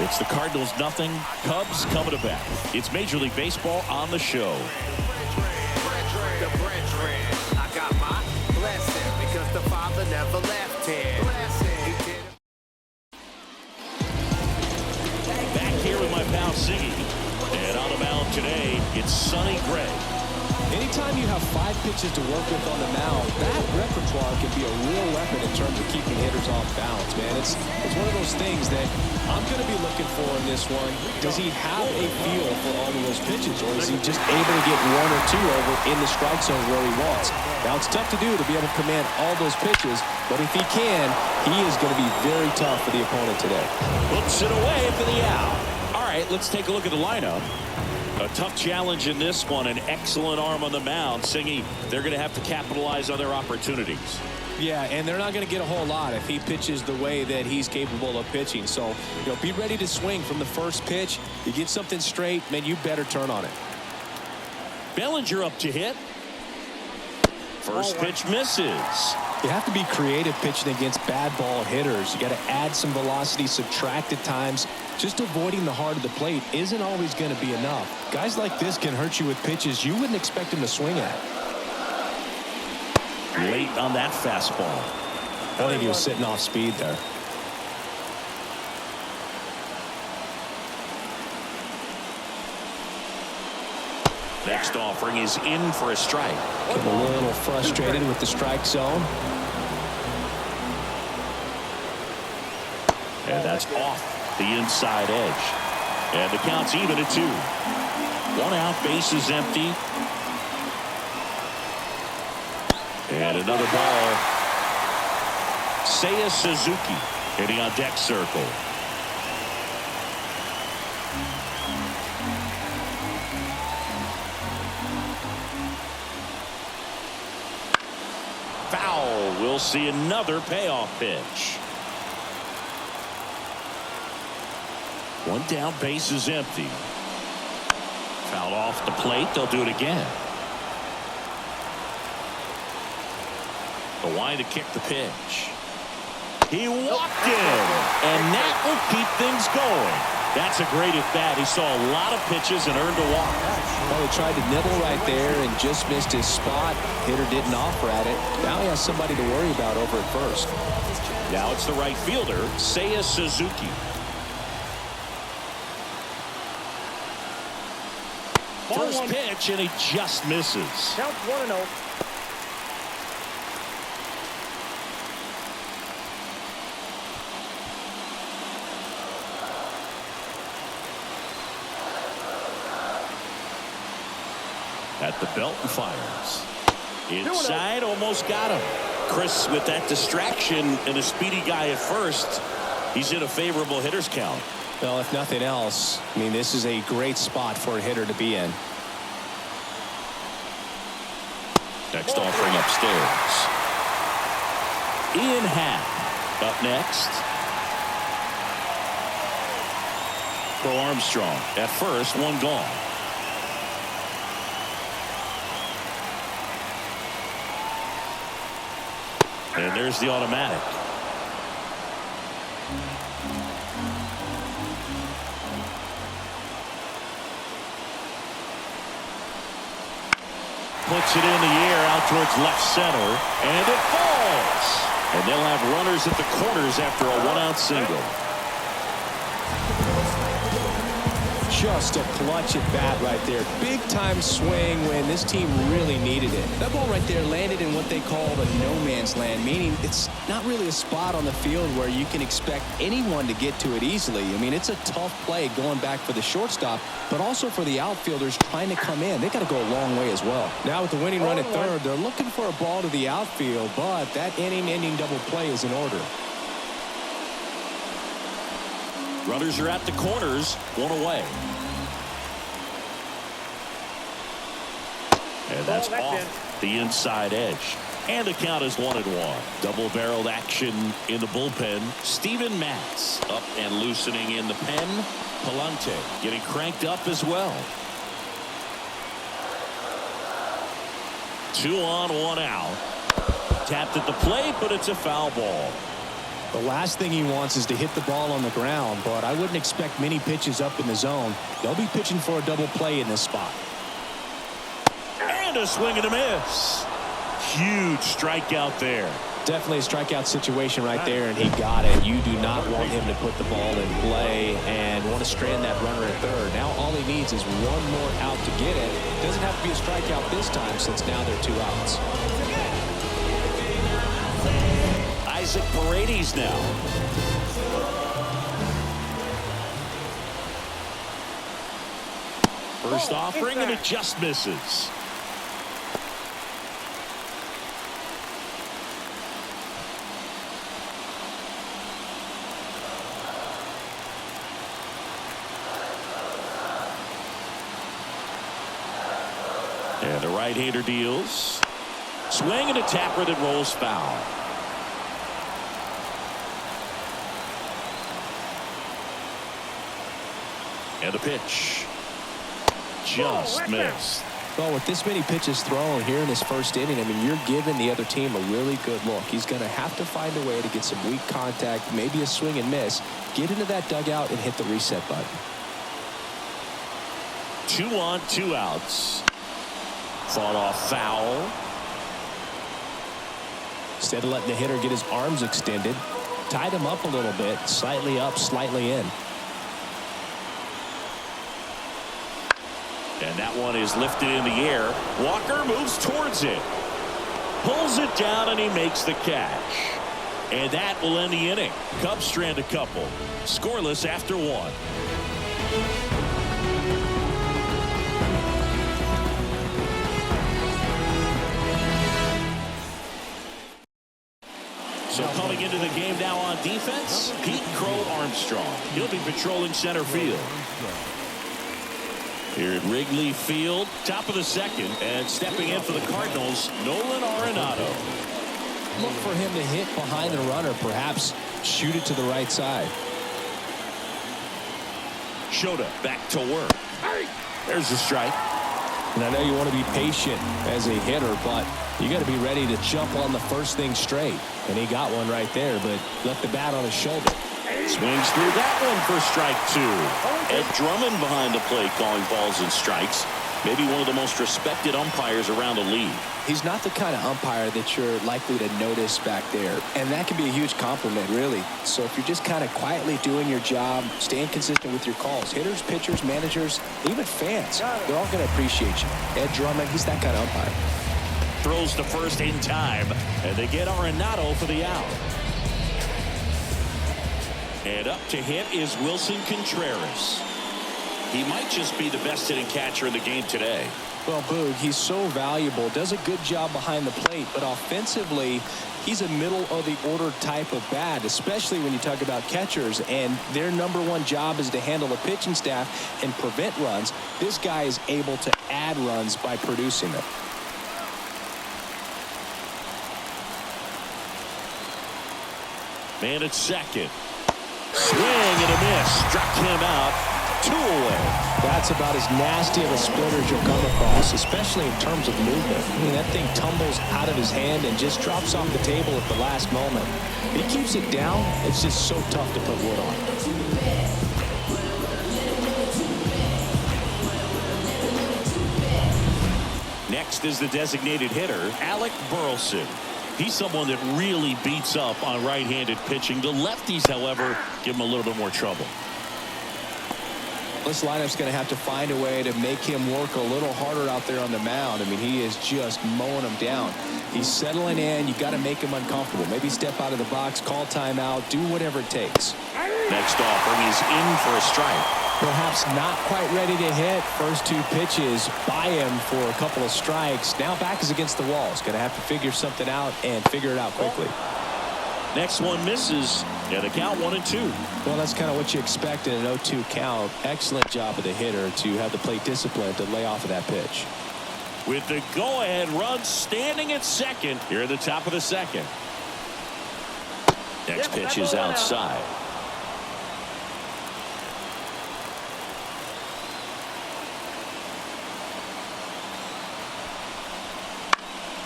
It's the Cardinals nothing, Cubs coming to bat. It's Major League Baseball on the show. I got my blessing because the Father never left him. Back here with my pal Siggy. And on the mound today, it's Sonny Gray. Anytime you have 5 pitches to work with on the mound, that repertoire can be a real weapon in terms of keeping hitters off balance, man. It's one of those things that I'm going to be looking for in this one. Does he have a feel for all of those pitches, or is he just able to get 1 or 2 over in the strike zone where he wants? Now, it's tough to do to be able to command all those pitches, but if he can, he is going to be very tough for the opponent today. Puts it away for the out. All right, let's take a look at the lineup. A tough challenge in this one. An excellent arm on the mound. Singy, they're going to have to capitalize on their opportunities. Yeah, and they're not going to get a whole lot if he pitches the way that he's capable of pitching. So, be ready to swing from the first pitch. You get something straight, man, you better turn on it. Bellinger up to hit. First pitch misses. You have to be creative pitching against bad ball hitters. You got to add some velocity, subtract at times. Just avoiding the heart of the plate isn't always going to be enough. Guys like this can hurt you with pitches you wouldn't expect him to swing at. Late on that fastball. I think he was sitting off speed there. Next offering is in for a strike. Getting a little frustrated with the strike zone. And that's off the inside edge. And the count's even at 2. 1 out, base is empty. And another ball. Seiya Suzuki hitting on deck circle. Foul. We'll see another payoff pitch. 1 down, base is empty. Fouled off the plate. They'll do it again. The line to kick the pitch. He walked in, and that will keep things going. That's a great at bat. He saw a lot of pitches and earned a walk. Well, he tried to nibble right there and just missed his spot. Hitter didn't offer at it. Now he has somebody to worry about over at first. Now it's the right fielder, Seiya Suzuki. First pitch, and he just misses. Count 1-0. At the belt and fires. Inside, almost got him. Chris, with that distraction and a speedy guy at first, he's in a favorable hitter's count. Well, if nothing else, I mean, this is a great spot for a hitter to be in. Next offering upstairs. Ian Happ up next. For Armstrong at first, 1 gone. And there's the automatic. Puts it in the air out towards left center, and it falls. And they'll have runners at the corners after a 1-out single. Just a clutch at bat right there. Big time swing when this team really needed it. That ball right there landed in what they call a no man's land, meaning it's not really a spot on the field where you can expect anyone to get to it easily. I mean, it's a tough play going back for the shortstop, but also for the outfielders trying to come in. They got to go a long way as well. Now with the winning run at third, they're looking for a ball to the outfield, but that inning-ending double play is in order. Runners are at the corners, 1 away. And that's off the inside edge. And the count is 1-1. Double-barreled action in the bullpen. Steven Matz up and loosening in the pen. Palante getting cranked up as well. 2 on, 1 out. Tapped at the plate, but it's a foul ball. The last thing he wants is to hit the ball on the ground, but I wouldn't expect many pitches up in the zone. They'll be pitching for a double play in this spot. And a swing and a miss. Huge strikeout there. Definitely a strikeout situation right there, and he got it. You do not want him to put the ball in play and want to strand that runner at third. Now all he needs is one more out to get it. Doesn't have to be a strikeout this time since now they're 2 outs. Isaac Paredes now. First offering, and it just misses. And the right-hander deals. Swing and a tapper that rolls foul. And the pitch. Just missed. Well, with this many pitches thrown here in his first inning, I mean, you're giving the other team a really good look. He's going to have to find a way to get some weak contact, maybe a swing and miss, get into that dugout and hit the reset button. 2 on, 2 outs. Fought off foul. Instead of letting the hitter get his arms extended, tied him up a little bit, slightly up, slightly in. And that one is lifted in the air. Walker moves towards it. Pulls it down, and he makes the catch. And that will end the inning. Cubs strand a couple. Scoreless after 1. So coming into the game now on defense, Pete Crow Armstrong. He'll be patrolling center field. Here at Wrigley Field, top of the second, and stepping in for the Cardinals, Nolan Arenado. Look for him to hit behind the runner, perhaps shoot it to the right side. Shota back to work. There's the strike. And I know you want to be patient as a hitter, but you got to be ready to jump on the first thing straight. And he got one right there, but left the bat on his shoulder. Swings through that one for strike 2. Ed Drummond behind the plate calling balls and strikes. Maybe one of the most respected umpires around the league. He's not the kind of umpire that you're likely to notice back there. And that can be a huge compliment, really. So if you're just kind of quietly doing your job, staying consistent with your calls, hitters, pitchers, managers, even fans, they're all going to appreciate you. Ed Drummond, he's that kind of umpire. Throws to first in time, and they get Arenado for the out. And up to hit is Wilson Contreras. He might just be the best hitting catcher in the game today. Well, Boog, he's so valuable, does a good job behind the plate, but offensively, he's a middle of the order type of bat, especially when you talk about catchers, and their #1 job is to handle the pitching staff and prevent runs. This guy is able to add runs by producing them. Man at second. Swing and a miss. Struck him out. 2 away. That's about as nasty of a splitter as you'll come across, especially in terms of movement. I mean, that thing tumbles out of his hand and just drops off the table at the last moment. He keeps it down. It's just so tough to put wood on. Next is the designated hitter, Alec Burleson. He's someone that really beats up on right-handed pitching. The lefties, however, give him a little bit more trouble. This lineup's going to have to find a way to make him work a little harder out there on the mound. I mean, he is just mowing them down. He's settling in. You got to make him uncomfortable. Maybe step out of the box, call timeout, do whatever it takes. Next offering is in for a strike. Perhaps not quite ready to hit. First 2 pitches by him for a couple of strikes. Now back is against the wall. He's going to have to figure something out and figure it out quickly. Next one misses. And the count 1-2. Well, that's kind of what you expect in an 0-2 count. Excellent job of the hitter to have the plate discipline to lay off of that pitch. With the go-ahead run standing at second here at the top of the second. Next pitch is outside.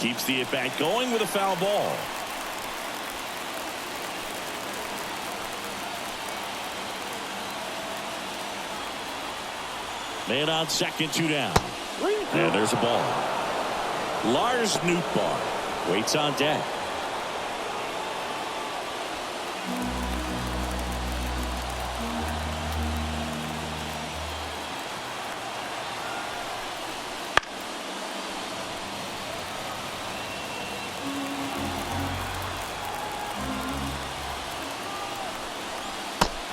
Keeps the at-bat going with a foul ball. Man on second, 2 down. And there's a ball. Lars Nootbaar waits on deck.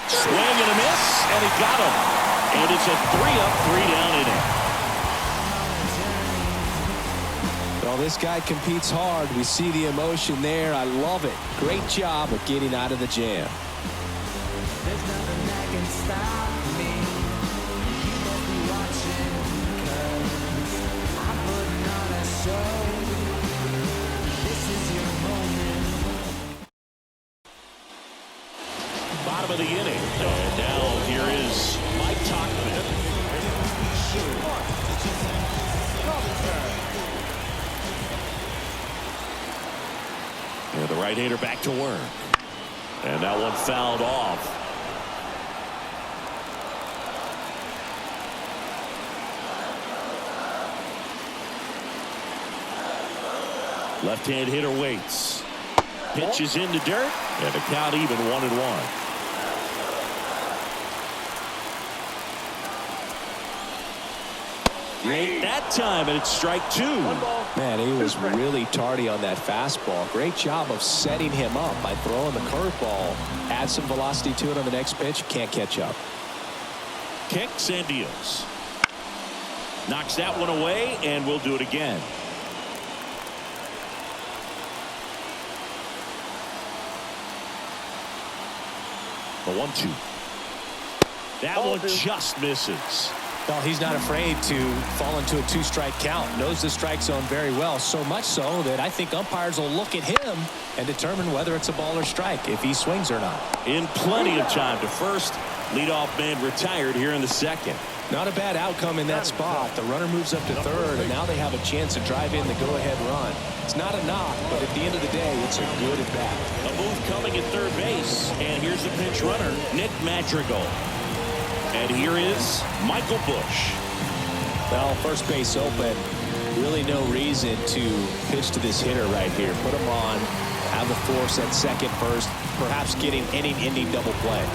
Swing and a miss, and he got him. And it's a 3-up, 3-down inning. Well, this guy competes hard. We see the emotion there. I love it. Great job of getting out of the jam. There's nothing that can stop me. You must be watching, 'cause I'm putting on a show. This is your moment. Bottom of the inning. And now here is Mike Tauchman. And the right-hander back to work. And that one fouled off. Left-hand hitter waits. Pitches in the dirt. And the count even 1-1. Late that time, and it's strike 2. Man, he was really tardy on that fastball. Great job of setting him up by throwing the curveball. Add some velocity to it on the next pitch. Can't catch up. Kicks and deals. Knocks that one away, and we'll do it again. The 1-2. That one just misses. Well, he's not afraid to fall into a 2-strike count. Knows the strike zone very well, so much so that I think umpires will look at him and determine whether it's a ball or strike, if he swings or not. In plenty of time to first. Leadoff man retired here in the second. Not a bad outcome in that spot. The runner moves up to third, and now they have a chance to drive in the go-ahead run. It's not a knock, but at the end of the day, it's a good at-bat. A move coming at third base, and here's the pinch runner, Nick Madrigal. And here is Michael Busch. Well, first base open. Really no reason to pitch to this hitter right here. Put him on, have the force at second first, perhaps getting inning-ending double play.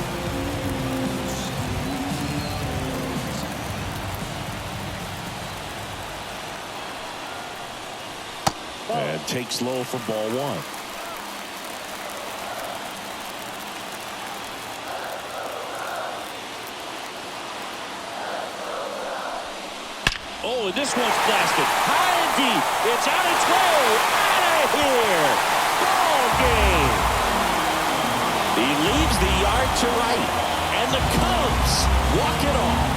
And takes low for ball 1. Oh, and this one's blasted high and deep. It's on its way out of here. Ball game. He leaves the yard to right, and the Cubs walk it off.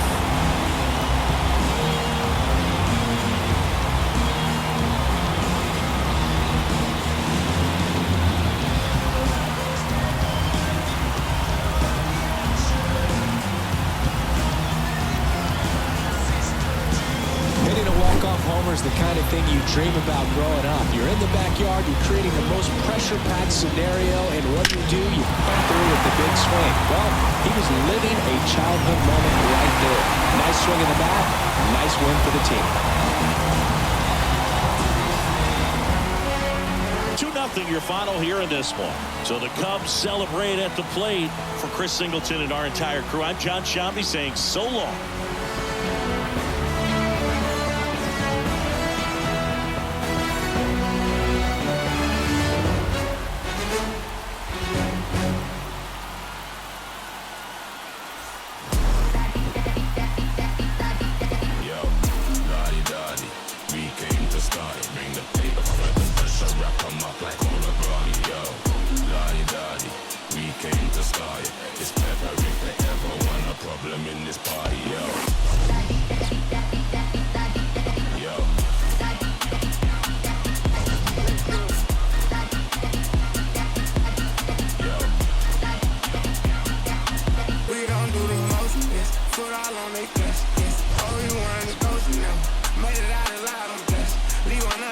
Homer's the kind of thing you dream about growing up. You're in the backyard, you're creating the most pressure-packed scenario, and what do? You come through with the big swing. Well, he was living a childhood moment right there. Nice swing in the bat, nice win for the team. 2-0 your final here in this one. So the Cubs celebrate at the plate. For Chris Singleton and our entire crew, I'm John Shambi saying so long.